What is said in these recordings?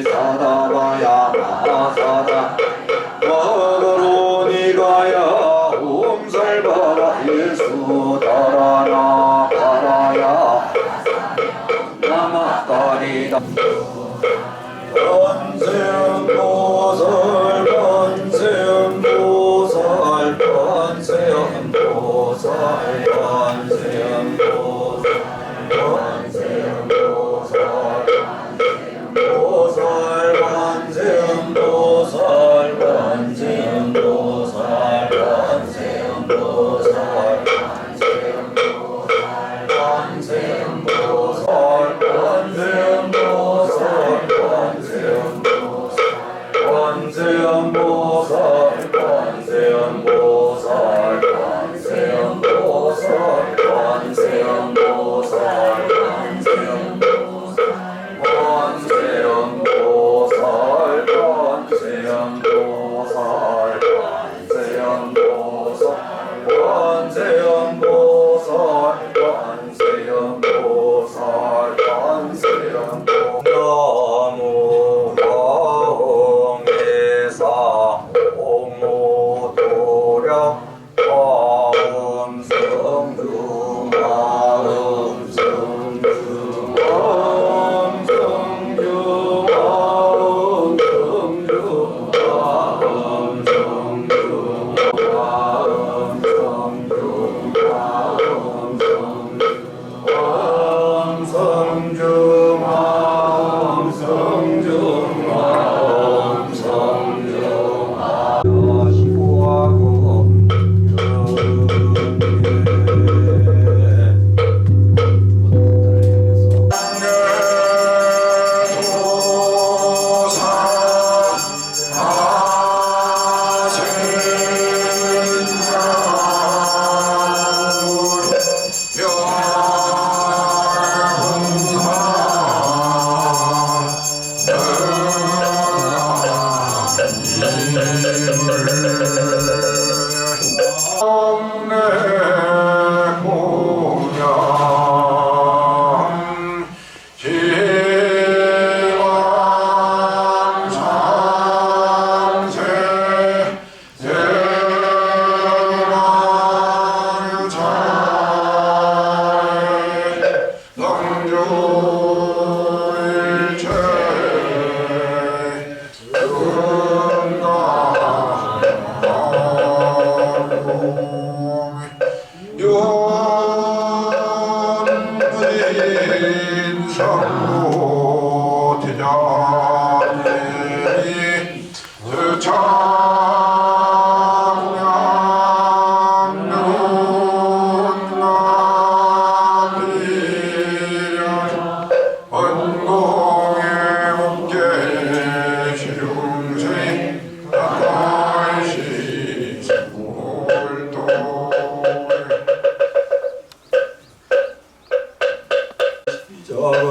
사다바야 사다 와가로 니가야 옴살바라 예수 따라나 가라야 나마까리다 번세음보살 번세음보살 번세음보살 번세음보살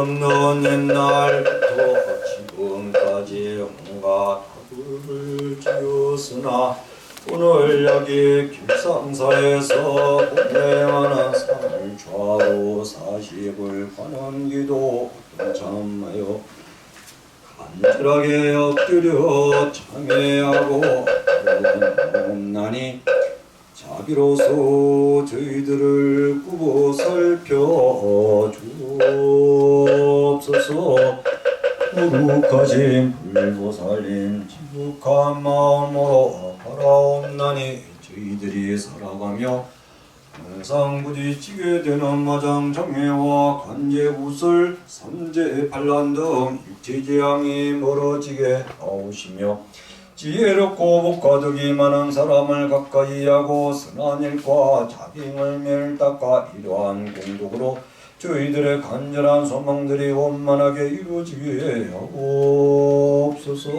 없는 옛날부터 지금까지 온갖 법을 지었으나 오늘 여기 김상사에서 공양하는 삶을 좌우 40을 하는 기도 동참하여 간절하게 엎드려 참회하고 없나니 자비로서 저희들을 꾸고 살펴주옵소서. 거룩하신 불보살님 지극한 마음으로 바라옵나니 저희들이 살아가며 항상 부딪히게 되는 마장 장애와 관제 구설, 삼재 반란 등 육체 재앙이 멀어지게 하오시며 지혜롭고 복 가득이 많은 사람을 가까이 하고 선한 일과 자빙을 멸닦아 이러한 공덕으로 저희들의 간절한 소망들이 원만하게 이루어지게 하옵소서.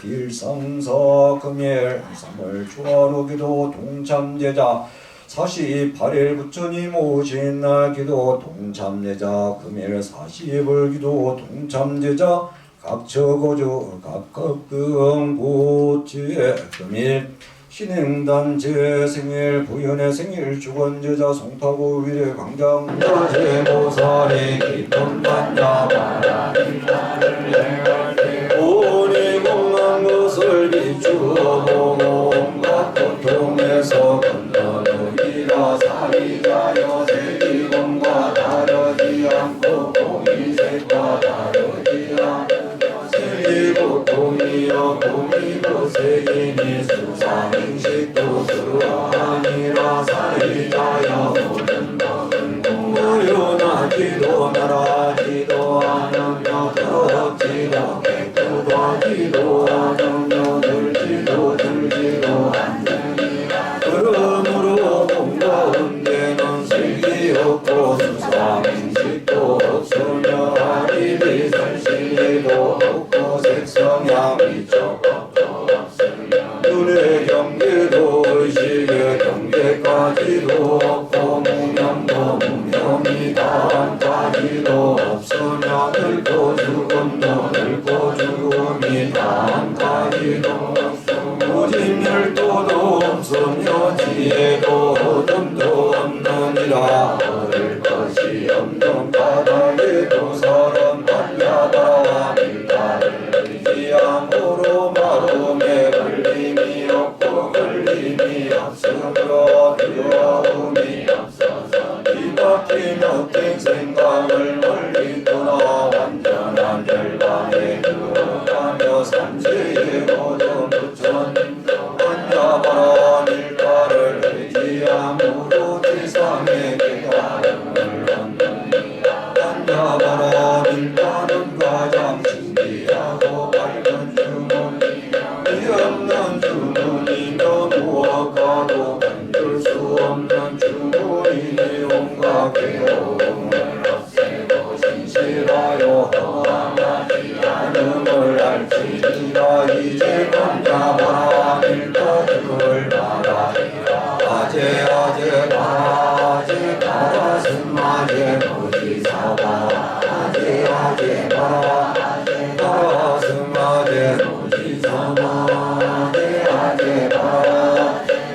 길상사 금일 3월 초하루 기도 동참제자 48일 부처님 오신 날 기도 동참제자 금일 40을 기도 동참제자 각처거주 각급등 고체 금일 신행단체 생일 부연의 생일 주건제자 송타구 위례 광장자 제보살이 깊은 반야바라니 나를 행할 때 오니 공한 것을 비추어보고 온갖 고통에서 건너느니라. 사리자여 세기공과 다르지 않고 공인색과 다르지 않으며 세기고통이여 공이고 세기니 수상인식도 그러하니라. 사리자여 모든 법은 공무연하지도 나라지도 않으며 더럽지도 깨끗하지도 않으며 들지도 들지도 않느니라. 그러므로 공가운 데는 색이 없고 수상인식도 없으며 아리비 설실리도 없고 색성향이 조금도 없으며 눈의 경계도 의식의 경계까지도 없고 무명도 무명이 다함까지도 없으며 늙고 죽음도 늙고 죽음이 다함까지도 없으며 무진멸도도 없으며 지혜도 어둠도 없느니라. 얻을 것이 없는 바닥에도 사람 반야바와 밀가를 의지함으로 마음에 걸림이 없고 걸림이 없으므로 두려움이 없어서 뒤바뀌며 된 생각을 멀리 떠나 완전한 열반에 들어가며 삼세의 모든 부처님도 반야바라 밀가를 의지함으로 지상의 깨달음을 얻느니라. 반야바라 밀가는 가장 신비하고 밝은 주문이며 없는 주문이며 무엇과도 견줄 수 없는 주문이니 온갖 괴로움을 없애고 신실하여 허망하지 않음을 알지니라. 이제 반야바라 밀가를 바라리라. 아제 아제 바제 바라슴마제 모지사바 아제 아제 바라슴마제 모지사바 아제 아제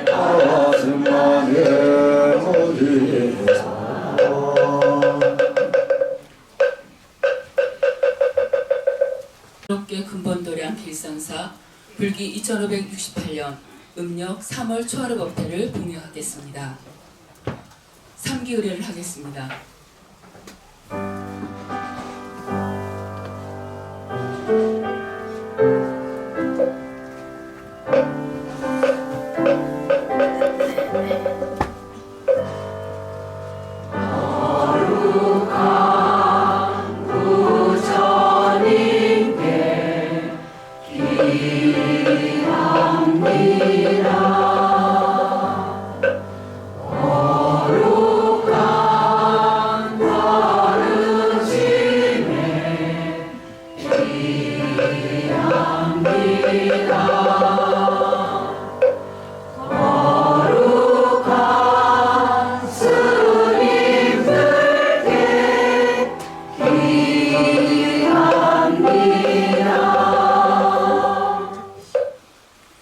바라슴마제 모지사바. 새롭게 근본도량 길상사 불기 2568년 음력 3월 초하루 법회를 봉행하겠습니다. 3기 의례를 하겠습니다.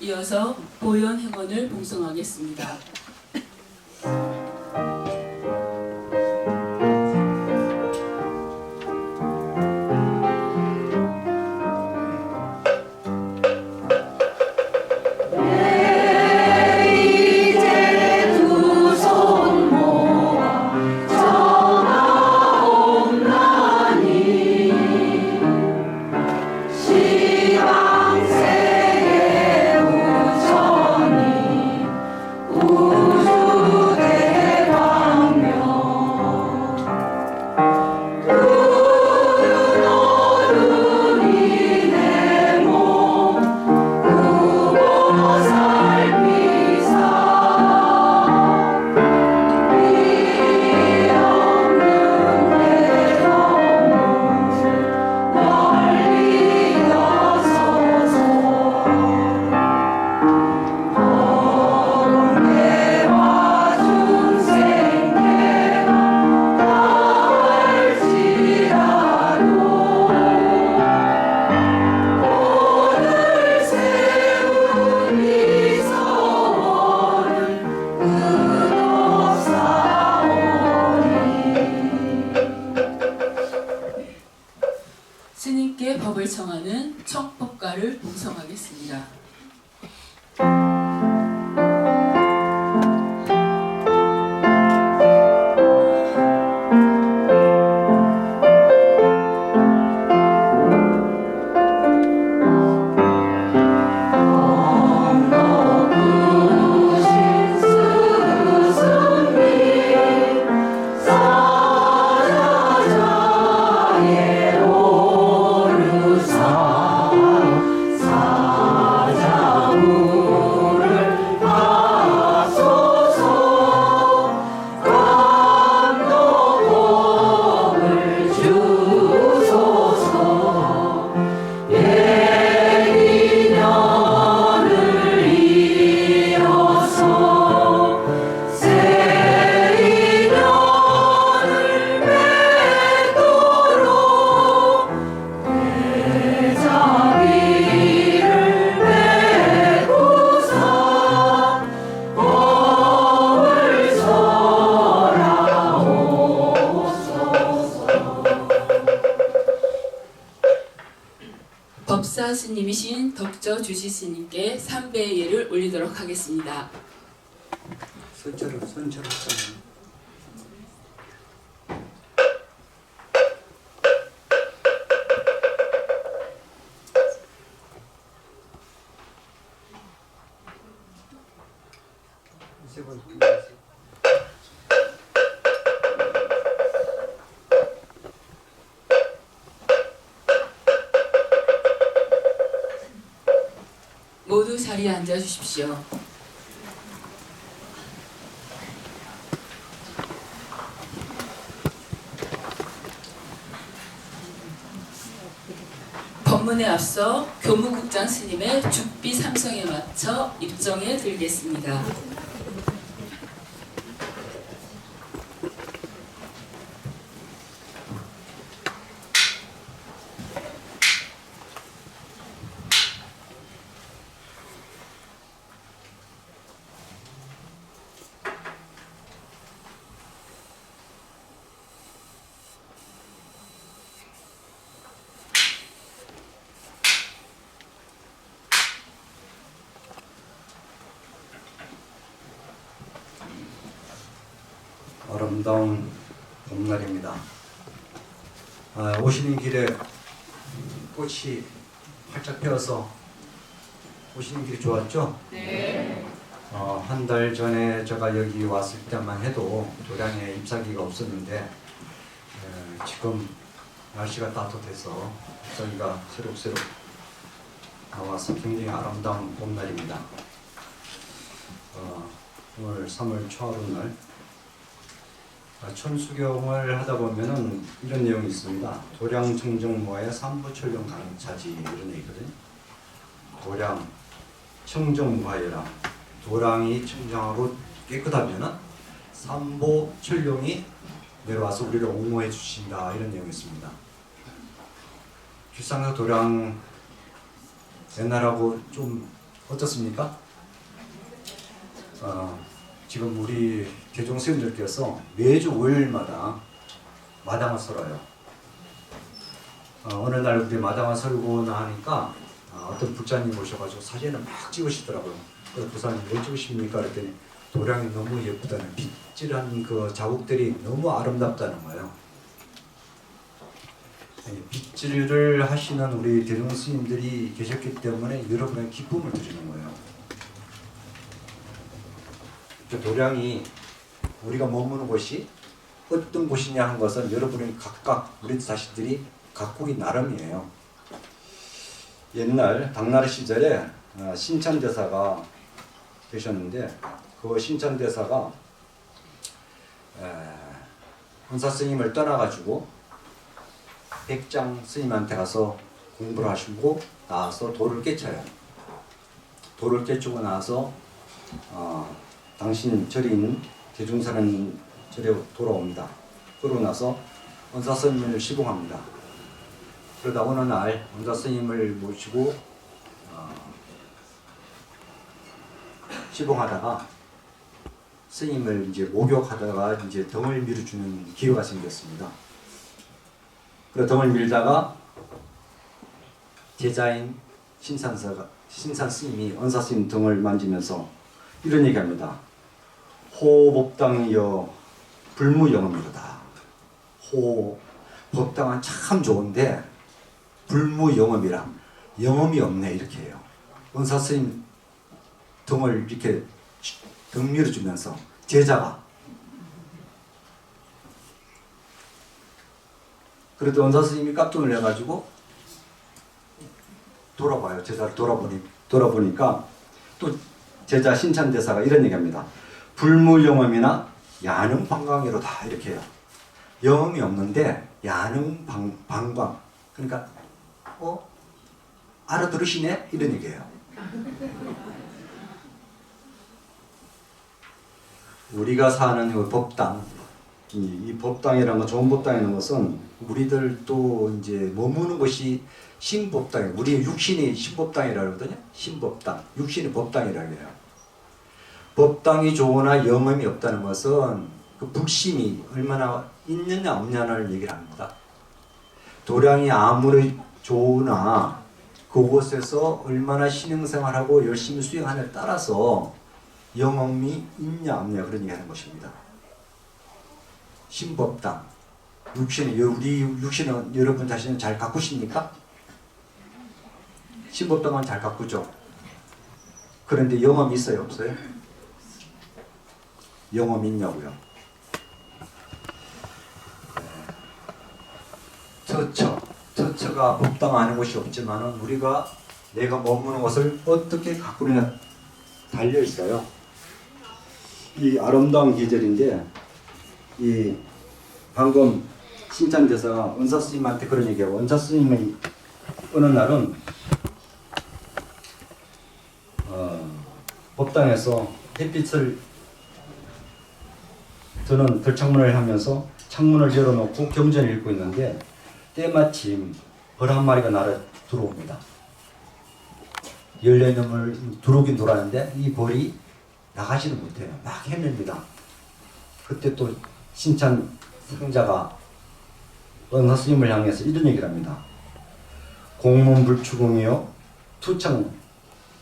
이어서 보현 행원을 봉송하겠습니다. 이제 두 선사 스님이신 덕저 주시 스님께 3배의 예를 올리도록 하겠습니다. 손처럼. 세번 모두 자리에 앉아 주십시오. 법문에 앞서 교무국장 스님의 죽비 삼성에 맞춰 입정에 들겠습니다. 아름다운 봄날입니다. 오시는 길에 꽃이 활짝 피어서 오시는 길이 좋았죠? 네. 한 달 전에 제가 여기 왔을 때만 해도 도량에 잎사귀가 없었는데 지금 날씨가 따뜻해서 잎사귀가 새록새록 나와서 굉장히 아름다운 봄날입니다. 오늘 3월 초하루날 천수경을 하다 보면은 이런 내용이 있습니다. 도량 청정모의 삼부철령 강차지 이런 얘기거든요. 도량 청정무하여라. 도량이 청정하고 깨끗하면은 삼보철령이 내려와서 우리를 옹호해 주신다 이런 내용이 있습니다. 길상사 도량 옛날하고 좀 어떻습니까? 지금 우리 개종 스님들께서 매주 5일마다 마당을 설어요. 어느 날 우리 마당을 설고 나니까 어떤 불자님 오셔가지고 사진을 막 찍으시더라고요. 그래서 부사님 왜 찍으십니까? 그랬더니 도량이 너무 예쁘다는 빗질한 그 자국들이 너무 아름답다는 거예요. 빗질을 하시는 우리 대중 스님들이 계셨기 때문에 여러분의 기쁨을 드리는 거예요. 도량이 우리가 머무는 곳이 어떤 곳이냐 하는 것은 여러분이 각각 우리 자신들이 각국이 나름이에요. 옛날 당나라 시절에 신천대사가 계셨는데 그 신천대사가 은사 스님을 떠나가지고 백장 스님한테 가서 공부를 하시고 나와서 도를 깨쳐요. 도를 깨치고 나서 당신 절에 있는 대중사는 절에 돌아옵니다. 그러고 나서 원사 스님을 시봉합니다. 그러다 어느 날 원사 스님을 모시고 시봉하다가 스님을 이제 목욕하다가 이제 등을 밀어주는 기회가 생겼습니다. 그 등을 밀다가 제자인 신산 스님이 원사 스님 등을 만지면서 이런 얘기합니다. 호법당이여 불무영업이로다. 법당은 참 좋은데 불무영업이라 영업이 없네 이렇게 해요. 원사 스님 등을 이렇게 등 밀어주면서 제자가 그래도 원사 스님이 깜짝 놀라가지고 돌아봐요. 제자를 돌아보니까 또 제자 신천대사가 이런 얘기합니다. 불무영엄이나 야능방광이로다 이렇게 해요. 영음이 없는데 야능방광 그러니까 알아들으시네 이런 얘기예요. 우리가 사는 이 법당 이 법당이라는 거 좋은 법당이라는 것은 우리들도 이제 머무는 것이 신법당이에요. 우리 육신이 신법당이라고 하거든요. 신법당, 육신이 법당이라고 해요. 법당이 좋으나 영음이 없다는 것은 그 불심이 얼마나 있느냐 없느냐를 얘기를 합니다. 도량이 아무리 좋으나 그곳에서 얼마나 신앙생활하고 열심히 수행하느냐에 따라서 영험이 있냐 없냐 그런 얘기하는 것입니다. 신법당 우리 육신은 여러분 자신은 잘 가꾸십니까? 신법당은 잘 가꾸죠. 그런데 영험이 있어요 없어요? 영험이 있냐고요? 처처가 법당하는 곳이 없지만은 우리가 내가 머무는 것을 어떻게 가꾸느냐 달려 있어요. 이 아름다운 계절인데 이 방금 신찬대사가 은사 스님한테 그런 얘기하고 은사 스님이 어느 날은 법당에서 햇빛을 드는 들창문을 하면서 창문을 열어놓고 경전을 읽고 있는데 때마침 벌 한 마리가 날아 들어옵니다. 열려있는 들어오긴 들어왔는데 이 벌이 나가지는 못해요. 막 헤맵니다. 그때 또 신찬 상자가 은사 스님을 향해서 이런 얘기를 합니다. 공문불추공이요 투창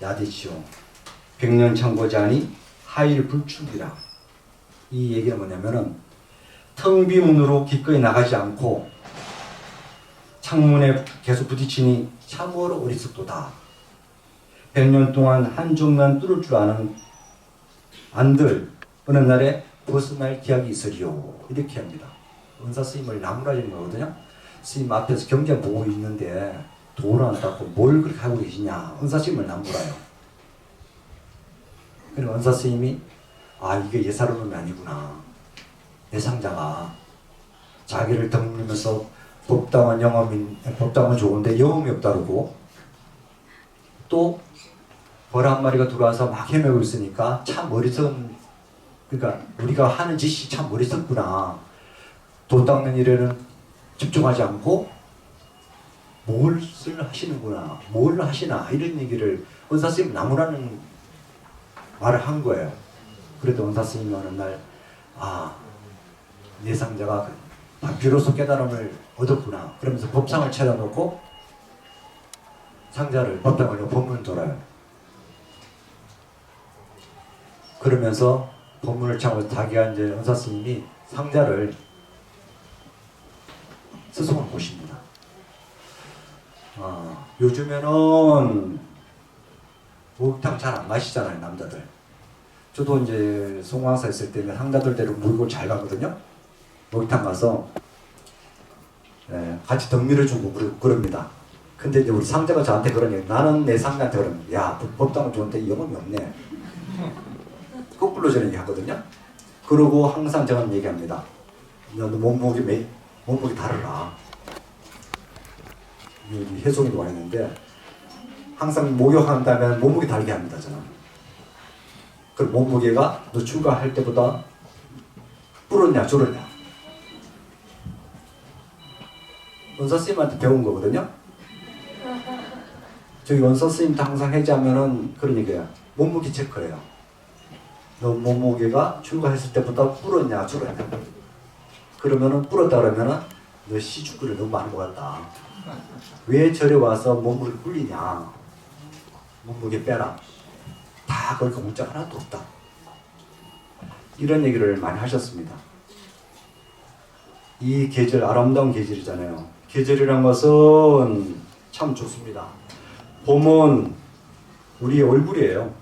야대치요 백년 창고자니 하일불축이라. 이 얘기는 뭐냐면은 텅 빈 문으로 기꺼이 나가지 않고 창문에 계속 부딪히니 참으로 어리석도다. 100년 동안 한쪽만 뚫을 줄 아는 안들 어느 날에 벗어날 기약이 있으리요. 이렇게 합니다. 은사 스님을 나무라지는 거거든요. 스님 앞에서 경전 보고 있는데 도를 안 닦고 뭘 그렇게 하고 계시냐. 은사 스님을 나무라요. 그리고 은사 스님이 이게 예사로운 놈이 아니구나. 내상자가 자기를 덤리면서 법당은 좋은데 영험이 없다고 또 벌 한 마리가 들어와서 막 헤매고 있으니까 참 그러니까 우리가 하는 짓이 참 어리석구나. 돈 닦는 일에는 집중하지 않고 뭘 하시는구나. 뭘 하시나. 이런 얘기를 은사스님 나무라는 말을 한 거예요. 그래도 은사스님이 어느 날 내상자가 비로소 깨달음을 얻었구나. 그러면서 법상을 차려놓고 상자를 법당을 법문을 돌아요. 그러면서 법문을 참고 자기가 이제 은사 스님이 상자를 스승을 모십니다. 요즘에는 목욕탕 잘 안 마시잖아요, 남자들. 저도 이제 송황사 있을 때는 상자들 데리고 목욕을 잘 가거든요. 목욕탕 가서 같이 덕미를 주고 그럽니다. 근데 이제 우리 상자가 저한테 그러니 나는 내 상자한테 그러면 야 법당은 좋은데 영혼이 없네. 거꾸로 저는 얘기하거든요. 그러고 항상 저는 얘기합니다. 너도 몸무게 다르라. 여기 해송이도 와 있는데 항상 목욕한다면 몸무게 다르게 합니다. 저는. 그 몸무게가 너 출가할 때보다 불었냐 줄었냐. 원서 스님한테 배운 거거든요. 저기 원서 스님도 항상 해지하면은 그런 얘기예요. 몸무게 체크해요. 너 몸무게가 출가했을 때보다 불었냐 줄었냐. 그러면은 불었다 그러면은 너 시주구를 너무 많이 먹었다. 왜 절에 와서 몸무게 불리냐. 몸무게 빼라. 다 그렇게 문자 하나도 없다. 이런 얘기를 많이 하셨습니다. 이 계절 아름다운 계절이잖아요. 계절이란 것은 참 좋습니다. 봄은 우리의 얼굴이에요.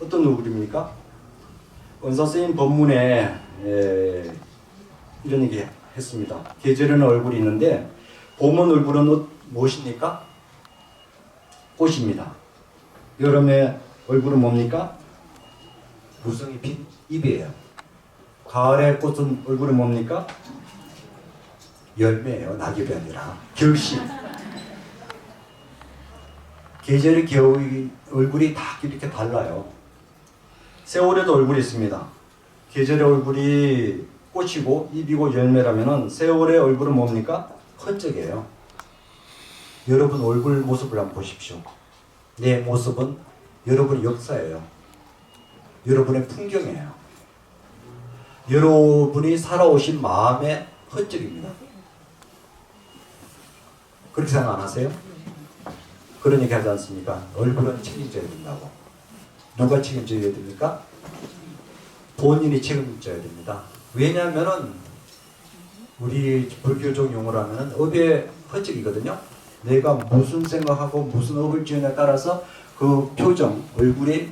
어떤 얼굴입니까? 은사스님 법문에 이런 얘기 했습니다. 계절에는 얼굴이 있는데 봄은 얼굴은 무엇입니까? 꽃입니다. 여름에 얼굴은 뭡니까? 무성이 핀 잎이에요. 가을에 꽃은 얼굴은 뭡니까? 열매예요. 낙엽이 아니라 결실. 계절의 겨울 얼굴이 다 이렇게 달라요. 세월에도 얼굴이 있습니다. 계절의 얼굴이 꽃이고 잎이고 열매라면은 세월의 얼굴은 뭡니까? 헌적이에요. 여러분 얼굴 모습을 한번 보십시오. 내 모습은 여러분의 역사예요. 여러분의 풍경이에요. 여러분이 살아오신 마음의 헌적입니다. 그렇게 생각 안 하세요? 그런 얘기 하지 않습니까? 얼굴은 책임져야 된다고. 누가 책임져야 됩니까? 본인이 책임져야 됩니다. 왜냐하면은 우리 불교적 용어로 하면은 업의 헌적이거든요. 내가 무슨 생각하고 무슨 업을 지으냐에 따라서 그 표정, 얼굴이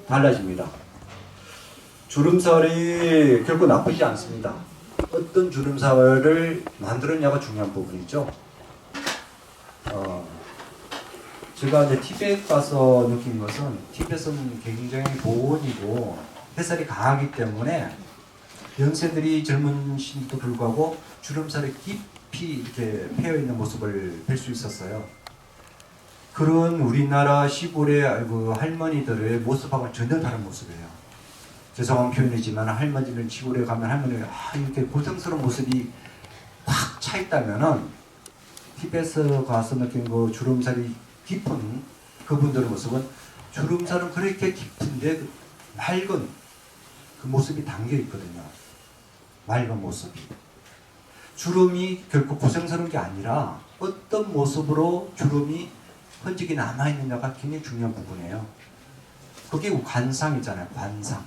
달라집니다. 주름살이 결코 나쁘지 않습니다. 어떤 주름살을 만들었냐가 중요한 부분이죠. 제가 이제 티벳 가서 느낀 것은 티벳은 굉장히 보온이고 햇살이 강하기 때문에 연세들이 젊으신데도 불구하고 주름살이 깊이 이렇게 패여 있는 모습을 뵐 수 있었어요. 그런 우리나라 시골의 그 할머니들의 모습하고는 전혀 다른 모습이에요. 죄송한 표현이지만 할머니들 시골에 가면 할머니가 이렇게 고생스러운 모습이 확 차 있다면은 티벳에 가서 느낀 그 주름살이 깊은 그분들의 모습은 주름살은 그렇게 깊은데 맑은 그 모습이 담겨 있거든요. 맑은 모습이. 주름이 결코 고생스러운 게 아니라 어떤 모습으로 주름이 흔적이 남아있느냐가 굉장히 중요한 부분이에요. 그게 관상이잖아요. 관상.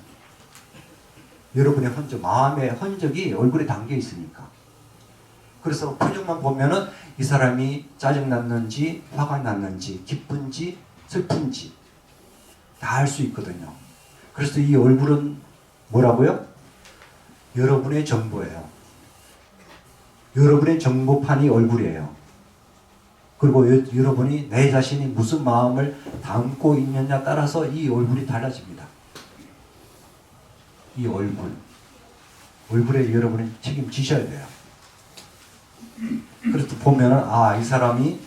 여러분의 흔적, 마음의 흔적이 얼굴에 담겨 있으니까. 그래서 표정만 보면은 이 사람이 짜증났는지 화가 났는지 기쁜지 슬픈지 다 알 수 있거든요. 그래서 이 얼굴은 뭐라고요? 여러분의 정보예요. 여러분의 정보판이 얼굴이에요. 그리고 여러분이 내 자신이 무슨 마음을 담고 있느냐 따라서 이 얼굴이 달라집니다. 이 얼굴에 여러분이 책임지셔야 돼요. 그래서 보면은 이 사람이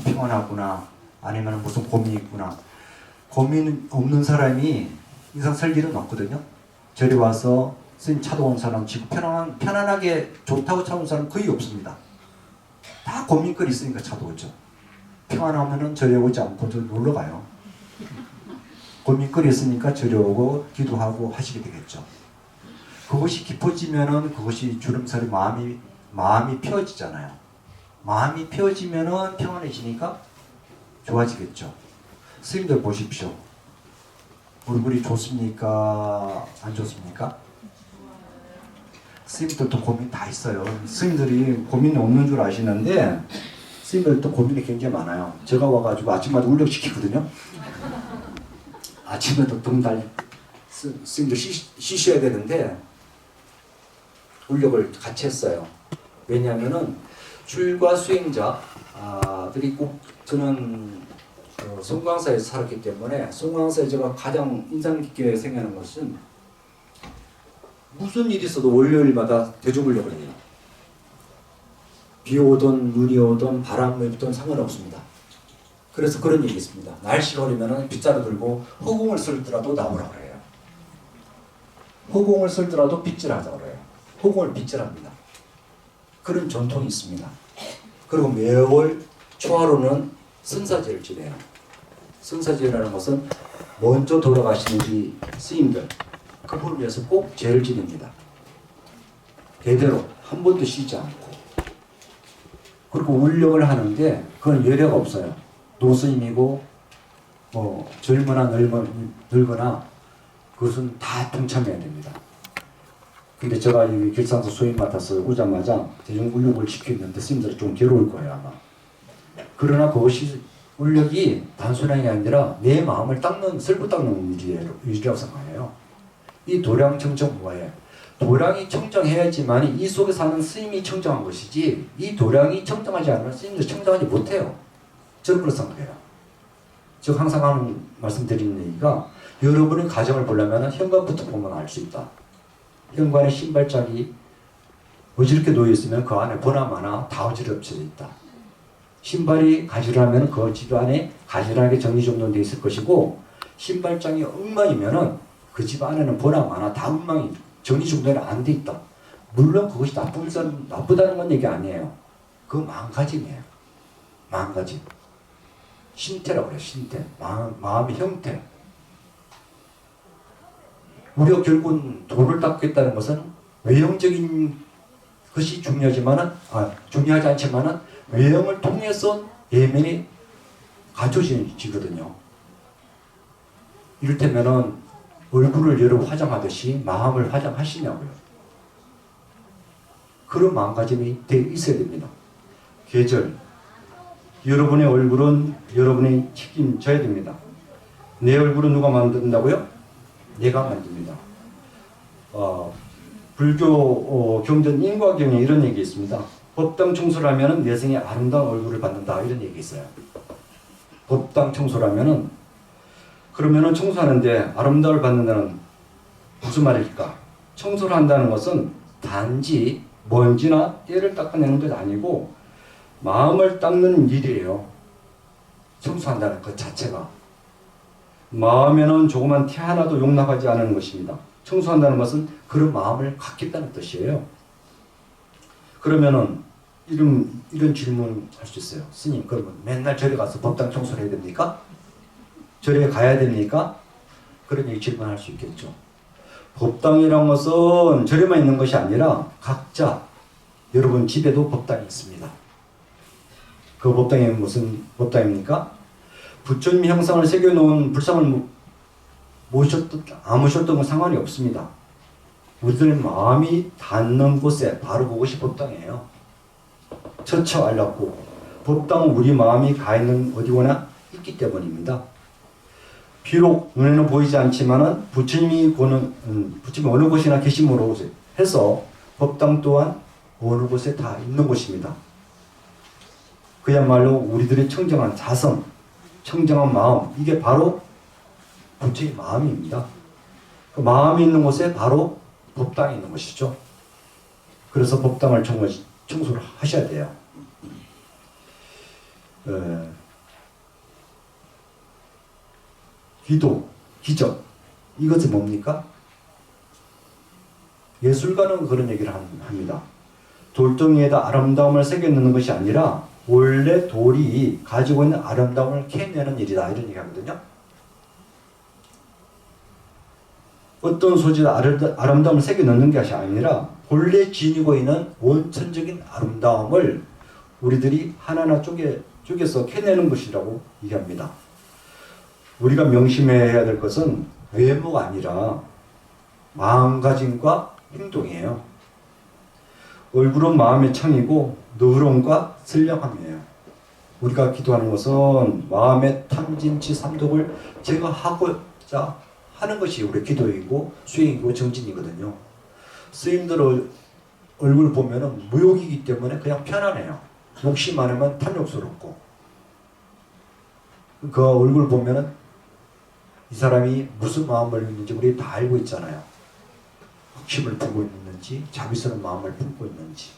피곤하구나, 아니면 무슨 고민이 있구나. 고민 없는 사람이 인상 쓸 일은 없거든요. 저리 와서 스님 차도 온 사람 지금 편안하게 좋다고 차온 사람 거의 없습니다. 다 고민거리 있으니까 차도 오죠. 평안하면은 저리 오지 않고 저 놀러 가요. 고민거리 있으니까 저리 오고 기도하고 하시게 되겠죠. 그것이 깊어지면은 그것이 주름살이 마음이 펴지잖아요. 마음이 펴지면은 평안해지니까 좋아지겠죠. 스님들 보십시오. 얼굴이 좋습니까? 안 좋습니까? 스님들도 고민 다 있어요. 스님들이 고민이 없는 줄 아시는데 스님들도 고민이 굉장히 많아요. 제가 와가지고 아침마다 울력시키거든요. 아침에도 등달 스님들 쉬셔야 되는데 울력을 같이 했어요. 왜냐하면은 출가 수행자들이 꼭 저는 송광사에서 살았기 때문에 송광사에 제가 가장 인상 깊게 생각하는 것은 무슨 일이 있어도 월요일마다 대조물력을 해요. 비 오든 눈이 오든 바람이 불든 상관없습니다. 그래서 그런 얘기 있습니다. 날씨가 흐리면 빗자루 들고 허공을 쓸더라도 나오라 그래요. 허공을 쓸더라도 빗질하자 그래요. 허공을 빗질합니다. 그런 전통이 있습니다. 그리고 매월 초하루는 선사제를 지내요. 선사제라는 것은 먼저 돌아가시는 이 스님들 그분을 위해서 꼭 제를 지냅니다. 대대로 한 번도 쉬지 않고. 그리고 울력을 하는데 그건 예외가 없어요. 노스님이고 젊거나 늙거나 그것은 다 동참해야 됩니다. 근데 제가 이 길상도 소임 맡아서 오자마자 대중울력을 시켰는데 스님들이 좀 괴로울 거예요 아마. 그러나 그것이 울력이 단순한 게 아니라 내 마음을 쓸고 닦는 일이라고 생각해요. 이 도량 청정 뭐예요? 도량이 청정해야지만 이 속에 사는 스님이 청정한 것이지 이 도량이 청정하지 않으면 스님들 청정하지 못해요. 저는 그렇게 생각해요. 즉 항상 하는 말씀드리는 얘기가 여러분의 가정을 보려면 현관부터 보면 알 수 있다. 현관에 신발짝이 어지럽게 놓여있으면 그 안에 보나마나 다 어지럽혀져 있다. 신발이 가지런하면 그 집 안에 가지런하게 정리정돈되어 있을 것이고 신발장이 엉망이면은 그 집 안에는 보나마나 다 엉망이 정리정돈이 안 돼 있다. 물론 그것이 나쁘다는 건 얘기 아니에요. 그 마음가짐이에요. 마음가짐. 신태라고 그래요. 신태. 마음의 형태. 우리가 결국은 도를 닦겠다는 것은 외형적인 것이 중요하지 않지만은 외형을 통해서 내면이 갖춰지거든요. 이를테면은 얼굴을 여러분 화장하듯이 마음을 화장하시냐고요. 그런 마음가짐이 돼 있어야 됩니다. 계절. 여러분의 얼굴은 여러분이 책임져야 됩니다. 내 얼굴은 누가 만든다고요? 내가 만듭니다. 불교 경전 인과경에 이런 얘기 있습니다. 법당 청소를 하면은 내생의 아름다운 얼굴을 받는다 이런 얘기 있어요. 법당 청소를 하면은 그러면은 청소하는데 아름다움을 받는다는 무슨 말일까? 청소를 한다는 것은 단지 먼지나 때를 닦아내는 것 아니고 마음을 닦는 일이에요. 청소한다는 것 자체가. 마음에는 조그만 티 하나도 용납하지 않는 것입니다. 청소한다는 것은 그런 마음을 갖겠다는 뜻이에요. 그러면은 이런 질문 할 수 있어요. 스님, 그러면 맨날 절에 가서 법당 청소를 해야 됩니까? 절에 가야 됩니까? 그런 얘기 질문할 수 있겠죠. 법당이란 것은 절에만 있는 것이 아니라 각자 여러분 집에도 법당이 있습니다. 그 법당이 무슨 법당입니까? 부처님 형상을 새겨놓은 불상을 안 모셨던 건 상관이 없습니다. 우리들의 마음이 닿는 곳에 바로 그것이 법당이에요. 처처 알랐고 법당은 우리 마음이 가 있는 어디거나 있기 때문입니다. 비록 눈에는 보이지 않지만은 부처님이 어느 곳이나 계심으로 해서 법당 또한 어느 곳에 다 있는 곳입니다. 그야말로 우리들의 청정한 자성, 청정한 마음, 이게 바로 부처의 마음입니다. 그 마음이 있는 곳에 바로 법당이 있는 것이죠. 그래서 법당을 청소를 하셔야 돼요. 기도, 기적, 이것은 뭡니까? 예술가는 그런 얘기를 합니다. 돌덩이에다 아름다움을 새겨넣는 것이 아니라 원래 돌이 가지고 있는 아름다움을 캐내는 일이다 이런 얘기 하거든요. 어떤 소재에 아름다움을 새겨넣는 것이 아니라 본래 지니고 있는 원천적인 아름다움을 우리들이 하나하나 쪼개서 캐내는 것이라고 얘기합니다. 우리가 명심해야 될 것은 외모가 아니라 마음가짐과 행동이에요. 얼굴은 마음의 창이고 너그러움과 선량함이에요. 우리가 기도하는 것은 마음의 탐진치 삼독을 제거하고자 하는 것이 우리 기도이고 수행이고 정진이거든요. 스님들 얼굴 보면은 무욕이기 때문에 그냥 편안해요. 욕심 많으면 탐욕스럽고 그 얼굴 보면은 이 사람이 무슨 마음을 있는지 우리 다 알고 있잖아요. 욕심을 품고 있는지 자비스러운 마음을 품고 있는지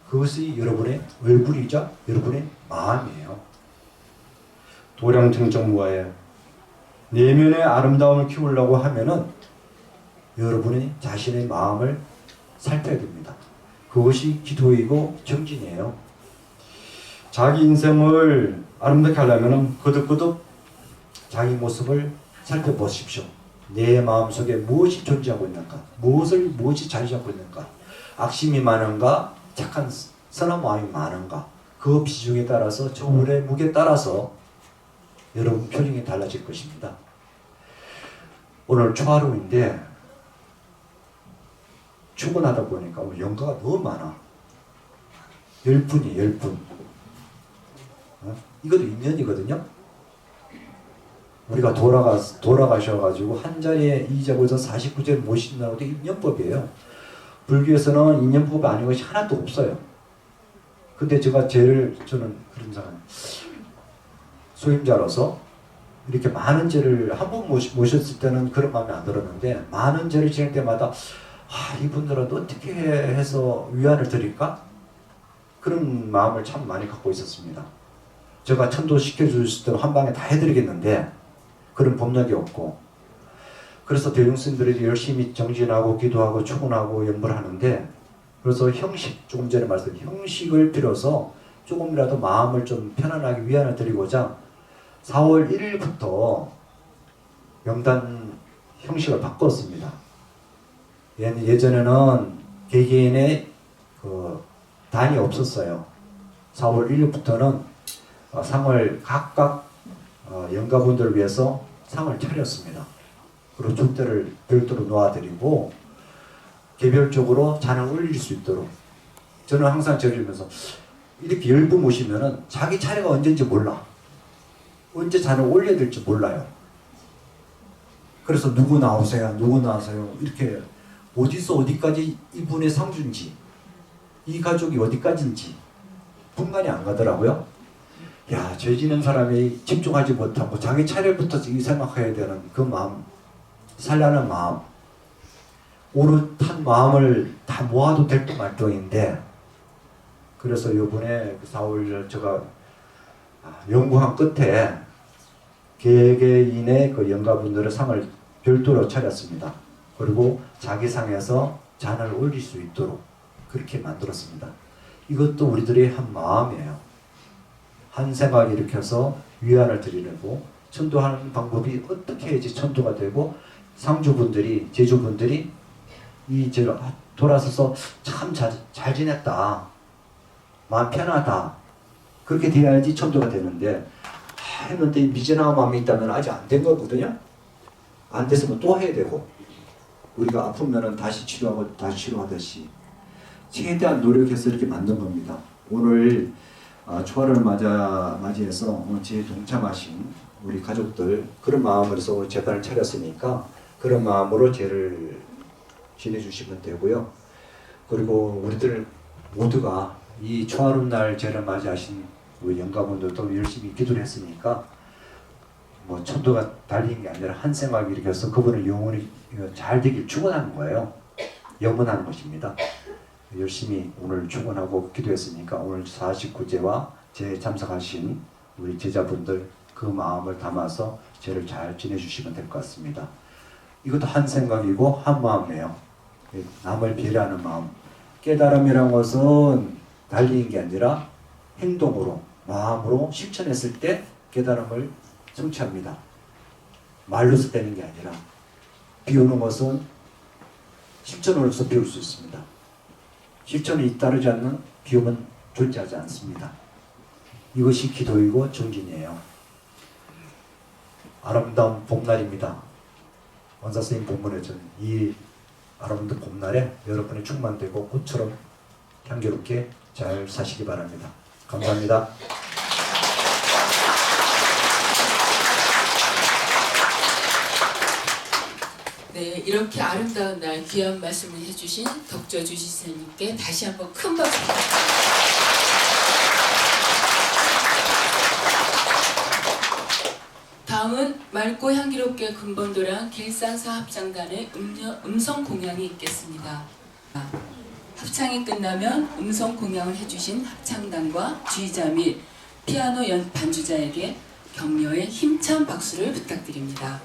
그것이 여러분의 얼굴이자 여러분의 마음이에요. 도량정정무화에 내면의 아름다움을 키우려고 하면은 여러분이 자신의 마음을 살펴야 됩니다. 그것이 기도이고 정진이에요. 자기 인생을 아름답게 하려면 거듭거듭 자기 모습을 살펴보십시오. 내 마음속에 무엇이 존재하고 있는가? 무엇이 자리 잡고 있는가? 악심이 많은가? 착한 선한 마음이 많은가? 그 비중에 따라서 저울의 무게에 따라서 여러분 표정이 달라질 것입니다. 오늘 초하루인데 출근하다 보니까 연가가 너무 많아. 10분이 10분. 이것도 인연이거든요. 우리가 돌아가셔가지고 한 자리에 이자고에서 49제를 모신다는 것도 인연법이에요. 불교에서는 인연법이 아닌 것이 하나도 없어요. 근데 저는 그런 사람 소임자로서 이렇게 많은 죄를 한 번 모셨을 때는 그런 마음이 안 들었는데 많은 죄를 지낼 때마다 이분들은 어떻게 해서 위안을 드릴까? 그런 마음을 참 많이 갖고 있었습니다. 제가 천도시켜 주실 때는 한 방에 다 해드리겠는데 그런 법력이 없고 그래서 대중스님들이 열심히 정진하고 기도하고 추구하고 연보를 하는데 그래서 형식, 조금 전에 말씀드린 형식을 빌어서 조금이라도 마음을 좀 편안하게 위안을 드리고자 4월 1일부터 명단 형식을 바꿨습니다. 예전에는 개개인의 단이 없었어요. 4월 1일부터는 상을 각각 영가분들을 위해서 상을 차렸습니다. 그리고 족대를 별도로 놓아드리고 개별적으로 잔을 올릴 수 있도록 저는 항상 저리면서 이렇게 10분 모시면은 자기 차례가 언제인지 몰라. 언제 잔을 올려야 될지 몰라요. 그래서 누구 나오세요, 누구 나오세요 이렇게 어디서 어디까지 이분의 상주인지 이 가족이 어디까지인지 분간이 안 가더라고요. 야, 죄 지는 사람이 집중하지 못하고 자기 차례부터 생각해야 되는 그 마음, 살라는 마음, 오롯한 마음을 다 모아도 될 것 말정인데, 그래서 요번에 그 4월 제가 연구한 끝에 개개인의 그 영가분들의 상을 별도로 차렸습니다. 그리고 자기 상에서 잔을 올릴 수 있도록 그렇게 만들었습니다. 이것도 우리들의 한 마음이에요. 한 생각 일으켜서 위안을 드리려고 천도하는 방법이 어떻게 해야지 천도가 되고 상주분들이, 제주분들이 이 돌아서서 참 잘 지냈다, 마음 편하다, 그렇게 돼야지 천도가 되는데 했는데 미진한 마음이 있다면 아직 안 된 거거든요. 안 됐으면 또 해야 되고, 우리가 아프면은 다시 치료하고 다시 치료하듯이 최대한 노력해서 이렇게 만든 겁니다. 오늘 초하루를 맞이해서 제 동참하신 우리 가족들 그런 마음으로서 오늘 재단을 차렸으니까 그런 마음으로 제를 지내주시면 되고요. 그리고 우리들 모두가 이 초하루 날 제를 맞이하신 우리 영가분들도 열심히 기도를 했으니까 뭐 천도가 달린 게 아니라 한 생각 일으켜서 그분을 영원히 잘 되길 축원하는 거예요. 영원하는 것입니다. 열심히 오늘 축원하고 기도했으니까 오늘 49제와 제 참석하신 우리 제자분들 그 마음을 담아서 제를 잘 지내주시면 될 것 같습니다. 이것도 한 생각이고 한 마음이에요. 남을 배려하는 마음. 깨달음이란 것은 달리는 게 아니라 행동으로, 마음으로 실천했을 때 깨달음을 성취합니다. 말로서 되는 게 아니라, 비우는 것은 실천으로서 비울 수 있습니다. 실천이 잇따르지 않는 비움은 존재하지 않습니다. 이것이 기도이고 정진이에요. 아름다운 봄날입니다. 원사 선생님 본문에 저는 이 아름다운 봄날에 여러분이 충만되고 꽃처럼 향기롭게 잘 사시기 바랍니다. 감사합니다. 네, 이렇게 아름다운 날 귀한 말씀을 해주신 덕저 주지스님께 다시 한번 큰 박수 부탁드립니다. 다음은 맑고 향기롭게 근본도량 길산사 합창단의 음성 공양이 있겠습니다. 합창이 끝나면 음성 공양을 해주신 합창단과 주의자 및 피아노 반주자에게 격려의 힘찬 박수를 부탁드립니다.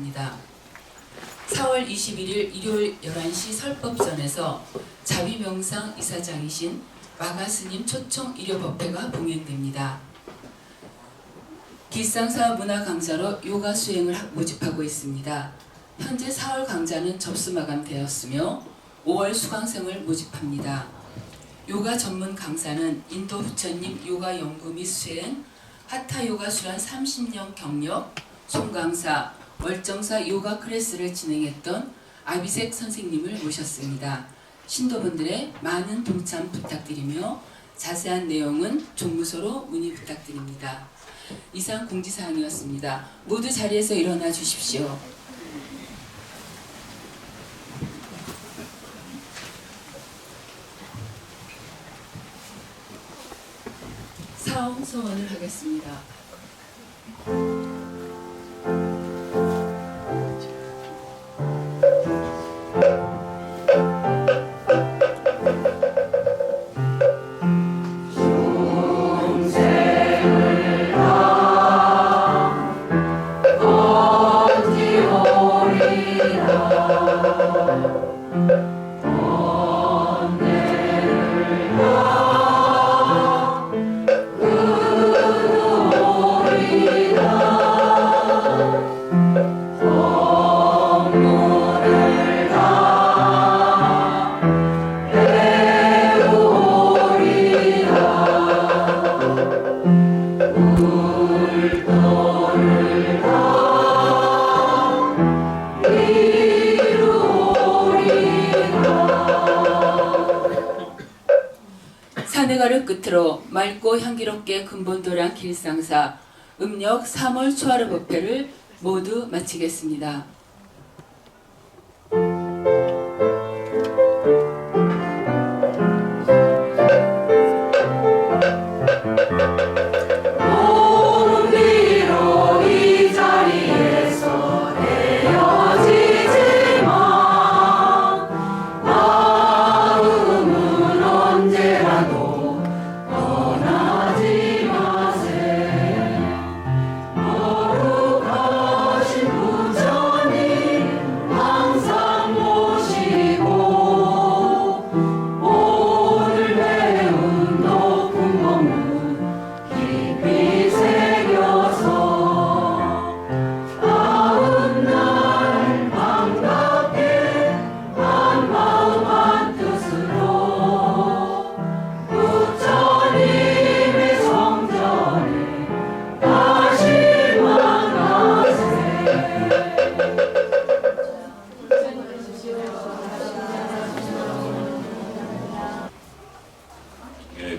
바랍니다. 4월 21일 일요일 11시 설법전에서 자비명상 이사장이신 마가스님 초청 일요법회가 봉행됩니다. 길상사 문화 강좌로 요가 수행을 모집하고 있습니다. 현재 4월 강좌는 접수 마감되었으며 5월 수강생을 모집합니다. 요가 전문 강사는 인도 부처님 요가 연구 및 수행, 하타 요가 수련 30년 경력, 송강사, 월정사 요가 클래스를 진행했던 아비색 선생님을 모셨습니다. 신도분들의 많은 동참 부탁드리며 자세한 내용은 종무소로 문의 부탁드립니다. 이상 공지사항이었습니다. 모두 자리에서 일어나 주십시오. 사원 소원을 하겠습니다. 산해가를 끝으로 맑고 향기롭게 근본도량 길상사 음력 3월 초하루 법회를 모두 마치겠습니다. 거룩하신 부처님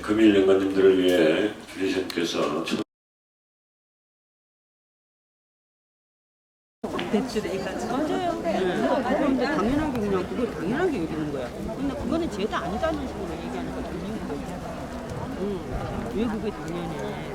금일 영가님들을 위해 주지선께서 대출에까지 맞아요. 그런데 당연하게 그냥 그걸 당연하게 여기는 거야. 근데 그거는 죄가 아니다는 식으로 얘기하는 거 들리는 거야. 왜 그게 당연해?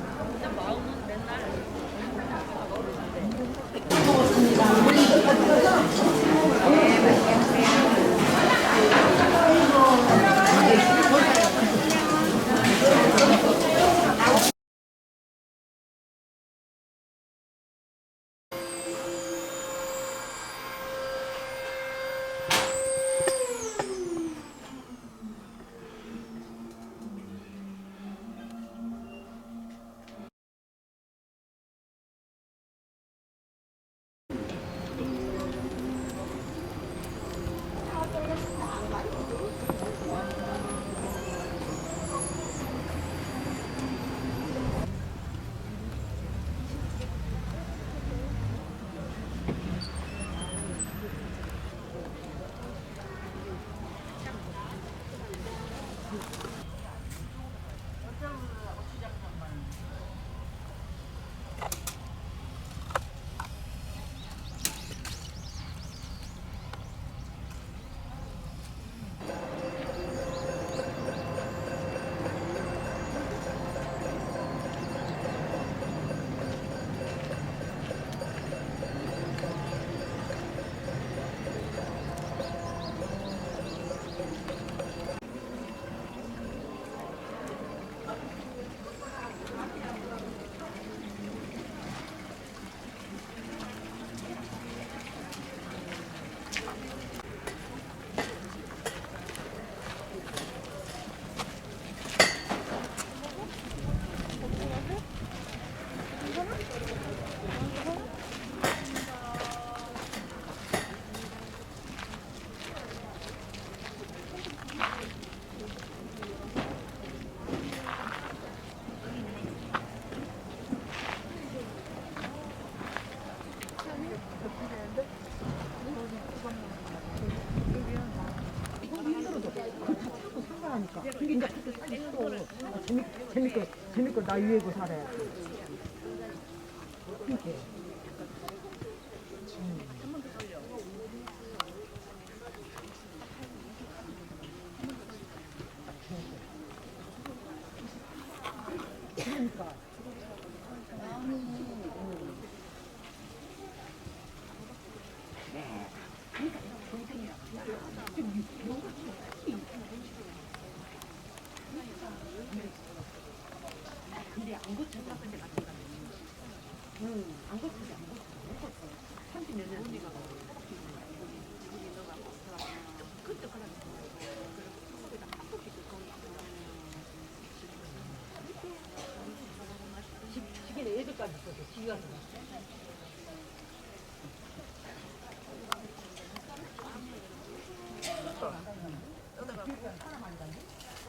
재밌고 나 위에고 살아야 돼.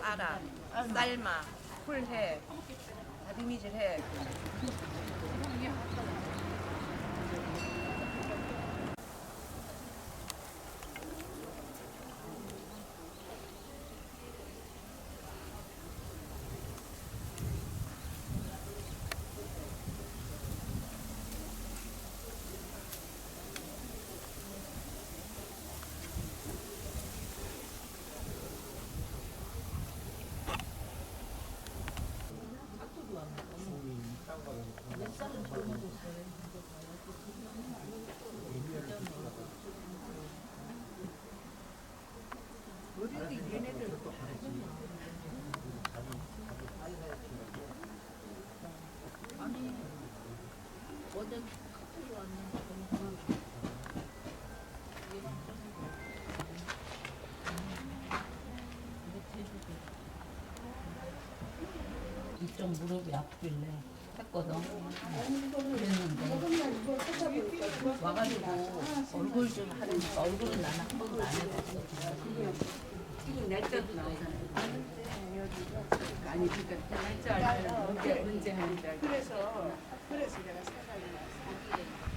알아. 삶아. 풀해. 다리미질해. 이쪽 무릎이 아프길래 했거든. 그랬는데 와가지고 얼굴 좀 하려니까 얼굴은 나는 한 번도 안 해봤어. 지금 날짜도 나오잖아요. 아니 그러니까 날짜 알면 언제 하는지 알고. 그래서 내가 생각이 났어.